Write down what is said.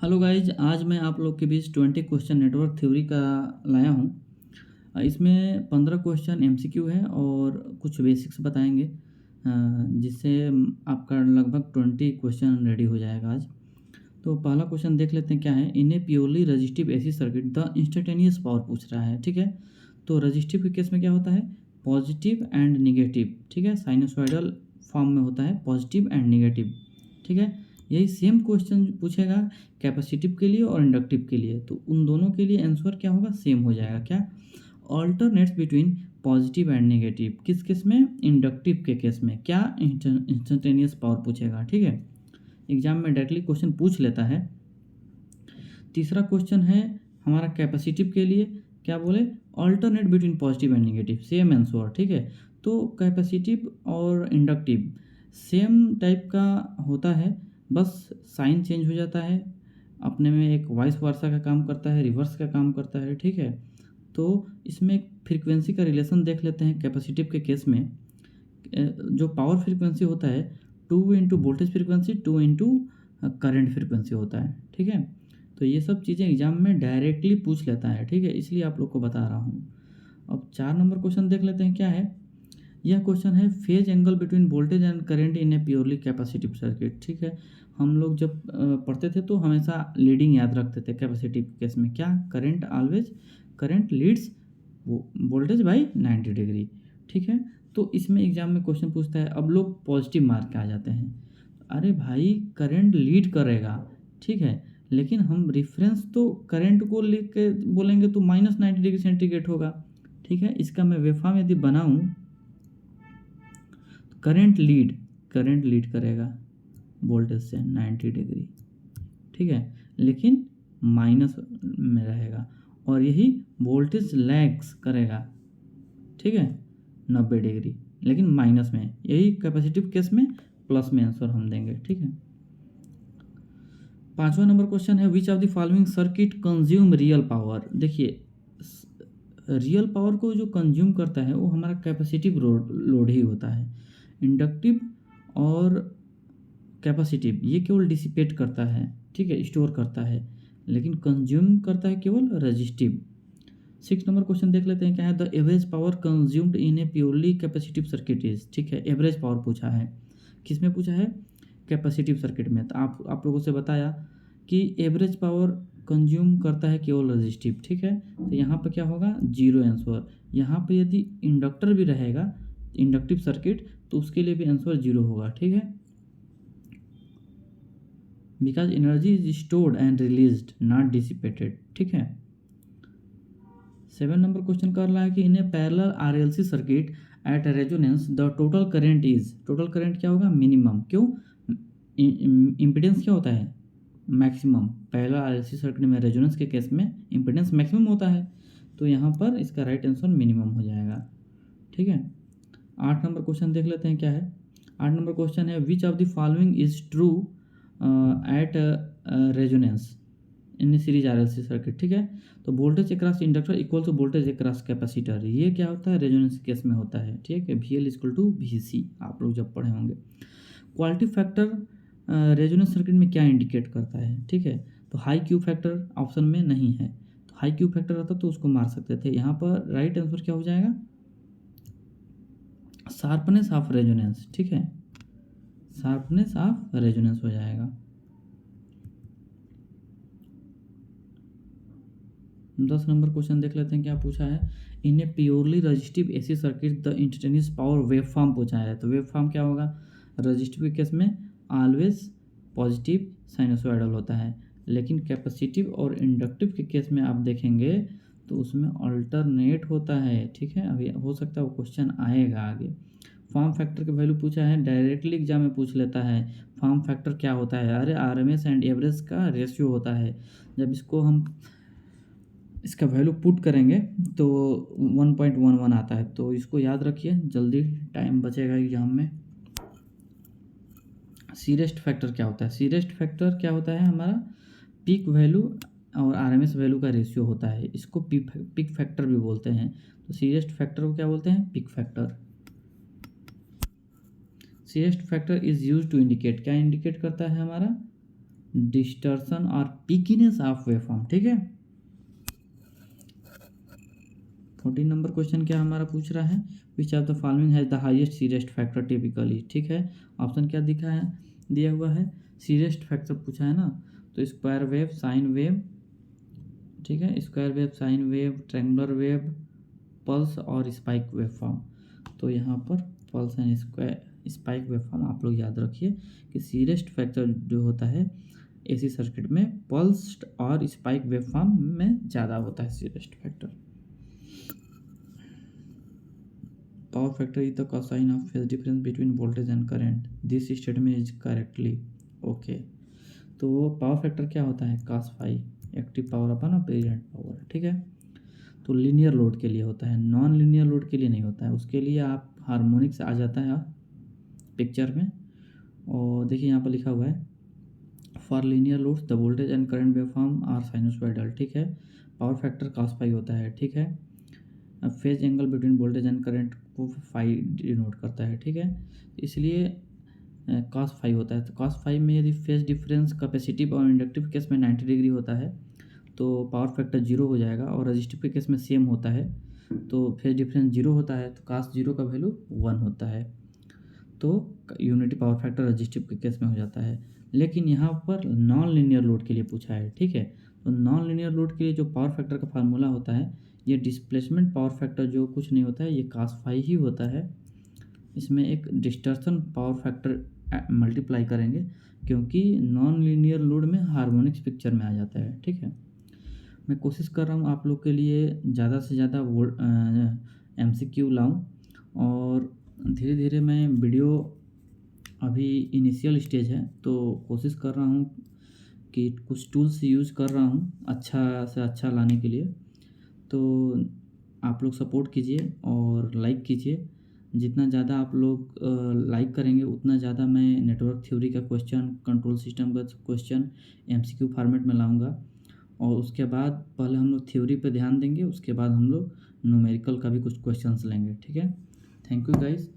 Hello guys, आज मैं आप लोग के बीच 20 क्वेश्चन नेटवर्क थ्योरी का लाया हूँ। इसमें 15 क्वेश्चन एमसीक्यू है और कुछ बेसिक्स बताएंगे, जिससे आपका लगभग 20 क्वेश्चन रेडी हो जाएगा आज। तो पहला क्वेश्चन देख लेते हैं क्या है। In a purely resistive AC circuit the instantaneous power पूछ रहा है, ठीक है। तो रजिस्टिव के केस में क्या होता है, पॉजिटिव एंड निगेटिव, ठीक है। साइनसॉइडल फॉर्म में होता है पॉजिटिव एंड निगेटिव, ठीक है। यही सेम क्वेश्चन पूछेगा कैपेसिटिव के लिए और इंडक्टिव के लिए, तो उन दोनों के लिए आंसर क्या होगा, सेम हो जाएगा। क्या, alternates between positive and negative, किस केस में, इंडक्टिव के केस में क्या इंस्टेंटेनियस पावर पूछेगा, ठीक है। एग्जाम में डायरेक्टली क्वेश्चन पूछ लेता है। तीसरा क्वेश्चन है हमारा कैपेसिटिव के लिए, क्या बोले, alternate between positive and negative, same answer, ठीक है। तो कैपेसिटिव और इंडक्टिव सेम टाइप का होता है, बस साइन चेंज हो जाता है, अपने में एक वाइस वर्सा का काम करता है, रिवर्स का काम करता है, ठीक है। तो इसमें एक फ्रीक्वेंसी का रिलेशन देख लेते हैं। कैपेसिटिव के केस में जो पावर फ्रीक्वेंसी होता है 2 into voltage frequency 2 into current frequency होता है, ठीक है। तो ये सब चीज़ें एग्जाम में डायरेक्टली पूछ लेता है, ठीक है, इसलिए आप लोग को बता रहा हूँ। अब 4 नंबर क्वेश्चन देख लेते हैं क्या है। यह क्वेश्चन है phase angle between voltage and current in a purely capacitive circuit, ठीक है। हम लोग जब पढ़ते थे तो हमेशा लीडिंग याद रखते थे कैपेसिटिव केस में, क्या, current always, current Leeds voltage by 90 degree, ठीक है। तो इसमें एग्जाम में क्वेश्चन पूछता है, अब लोग पॉजिटिव मार्क के आ जाते हैं। अरे भाई, करंट लीड करेगा, ठीक है, लेकिन हम रेफरेंस तो करंट को लेके बोलेंगे तो -90 डिग्री सेंटीग्रेड होगा, ठीक है। इसका मैं वेवफॉर्म यदि बनाऊं, करंट लीड करेगा वोल्टेज से 90 डिग्री, ठीक है, लेकिन माइनस में रहेगा। और यही वोल्टेज लैग्स करेगा, ठीक है, 90 डिग्री, लेकिन माइनस में। यही कैपेसिटिव केस में प्लस में आंसर हम देंगे, ठीक है। 5वां नंबर क्वेश्चन है, which of the following circuit consume real power. देखिए, रियल पावर को जो कंज्यूम करता है वो हमारा कैपेसिटिव लोड ही होता है। इंडक्टिव और कैपेसिटिव ये केवल डिसिपेट करता है, ठीक है, स्टोर करता है, लेकिन कंज्यूम करता है केवल रजिस्टिव। 6 नंबर क्वेश्चन देख लेते हैं क्या है। The average power consumed in a purely capacitive circuit is, ठीक है, एवरेज पावर पूछा है, किस में पूछा है, कैपेसिटिव सर्किट में। तो आप लोगों से बताया कि एवरेज पावर कंज्यूम करता है केवल रजिस्टिव, ठीक है। तो यहाँ पर क्या होगा, जीरो आंसर। यहाँ पे यदि इंडक्टर भी रहेगा, इंडक्टिव सर्किट, तो उसके लिए भी आंसर जीरो होगा, ठीक है, because energy is stored and released not dissipated, ठीक है। 7 नंबर क्वेश्चन कर रहा है कि in a parallel RLC circuit at resonance the total current is, total current क्या होगा, मिनिमम। क्यों, इम्पिडेंस क्या होता है, मैक्सिमम। पैरेलल आरएलसी सर्किट में रेजोनेंस के केस में इम्पिडेंस मैक्सिमम होता है, तो यहाँ पर इसका राइट आंसर मिनिमम हो जाएगा, ठीक है। 8 नंबर क्वेश्चन देख लेते हैं क्या है। 8 नंबर क्वेश्चन है, which of the following is true at resonance in series RLC circuit, ठीक है। तो voltage across inductor equal to voltage across capacitor, ये क्या होता है, रेजोनेंस केस में होता है, ठीक है। VL इक्वल टू VC, आप लोग जब पढ़े होंगे। क्वालिटी फैक्टर रेजोनेंस सर्किट में क्या इंडिकेट करता है, ठीक है। तो हाई क्यू फैक्टर ऑप्शन में नहीं है, तो हाई क्यू फैक्टर रहता तो उसको मार सकते थे। यहाँ पर राइट आंसर क्या हो जाएगा, शार्पनेस ऑफ रेजोनेंस, ठीक है, शार्पनेस ऑफ रेजोनेंस हो जाएगा। 10 नंबर क्वेश्चन देख लेते हैं क्या पूछा है। In a purely resistive AC circuit the instantaneous power waveform पूछा है। तो वेव फॉर्म क्या होगा, रजिस्टिव के केस में ऑलवेज पॉजिटिव साइनसोइडल होता है, लेकिन कैपेसिटिव और इंडक्टिव के केस में आप देखेंगे तो उसमें अल्टरनेट होता है, ठीक है। अभी हो सकता है वो क्वेश्चन आएगा आगे। फॉर्म फैक्टर की वैल्यू पूछा है, डायरेक्टली एग्जाम में पूछ लेता है फॉर्म फैक्टर क्या होता है। अरे RMS एंड एवरेज का रेशियो होता है, जब इसको हम इसका वैल्यू पुट करेंगे तो 1.11 आता है, तो इसको याद रखिए, जल्दी टाइम बचेगा एग्जाम में। सीरेस्ट फैक्टर क्या होता है, सीरेस्ट फैक्टर क्या होता है, हमारा पीक वैल्यू और RMS वैल्यू का रेशियो होता है, इसको पीक फैक्टर भी बोलते हैं। तो सीरेस्ट फैक्टर को क्या बोलते हैं, peak factor. Crest factor is used to indicate, क्या इंडिकेट करता है हमारा, डिस्टर्शन और पीकीनेस ऑफ वेवफॉर्म, ठीक है। 14 नंबर क्वेश्चन क्या हमारा पूछ रहा है, which of the following has the highest crest factor typically, ठीक है। ऑप्शन क्या दिखा है, दिया हुआ है, सीरेस्ट फैक्टर पूछा है ना, तो स्क्वायर वेव, साइन वेव, ठीक है, square wave, sine wave, triangular wave, pulse और स्पाइक वेवफॉर्म। तो यहाँ पर पल्स एंड स्पाइक वेवफॉर्म आप लोग याद रखिए कि सीरेस्ट फैक्टर जो होता है एसी सर्किट में पल्स और स्पाइक वेवफॉर्म में ज़्यादा होता है crest factor. Power factor is the cosine of phase difference between voltage and current, this statement is correctly okay. तो पावर फैक्टर क्या होता है, cos फाई, एक्टिव पावर अपन अपेरेंट पावर, ठीक है। तो लीनियर लोड के लिए होता है, नॉन लीनियर लोड के लिए नहीं होता है, उसके लिए आप हार्मोनिक्स आ जाता है पिक्चर में। और देखिए यहाँ पर लिखा हुआ है for linear loads the voltage and current waveform are sinusoidal, ठीक है। पावर फैक्टर cos फाई होता है, ठीक है। Phase angle between voltage and current को फाई डिनोट करता है, ठीक है। इसलिए cos फाई होता है। तो cos फाई में यदि फेज डिफरेंस कैपेसिटिव और इंडक्टिव केस में 90 डिग्री होता है तो पावर फैक्टर 0 हो जाएगा, और रजिस्टिव के केस में सेम होता है तो फेज डिफरेंस 0 होता है, तो cos 0 का वैल्यू 1 होता है, तो यूनिटी पावर फैक्टर रजिस्टिव के केस में हो जाता है। लेकिन यहाँ पर नॉन लीनियर लोड के लिए पूछा है, ठीक है। तो नॉन लीनियर लोड के लिए जो पावर फैक्टर का फार्मूला होता है, ये डिस्प्लेसमेंट पावर फैक्टर जो कुछ नहीं होता है, ये cos फाई ही होता है। इसमें एक डिस्टर्शन पावर फैक्टर मल्टीप्लाई करेंगे, क्योंकि नॉन लीनियर लोड में हार्मोनिक्स पिक्चर में आ जाता है, ठीक है। मैं कोशिश कर रहा हूँ आप लोग के लिए ज़्यादा से ज़्यादा MCQ लाऊं, और धीरे धीरे मैं वीडियो, अभी इनिशियल स्टेज है तो कोशिश कर रहा हूँ कि कुछ टूल्स यूज़ कर रहा हूँ अच्छा से अच्छा लाने के लिए। तो आप लोग सपोर्ट कीजिए और लाइक कीजिए। जितना ज़्यादा आप लोग लाइक करेंगे उतना ज़्यादा मैं नेटवर्क थ्योरी का क्वेश्चन, कंट्रोल सिस्टम का क्वेश्चन MCQ फॉर्मेट में लाऊंगा, और उसके बाद पहले हम लोग थ्योरी पे ध्यान देंगे, उसके बाद हम लोग न्यूमेरिकल का भी कुछ क्वेश्चंस लेंगे, ठीक है। Thank you guys.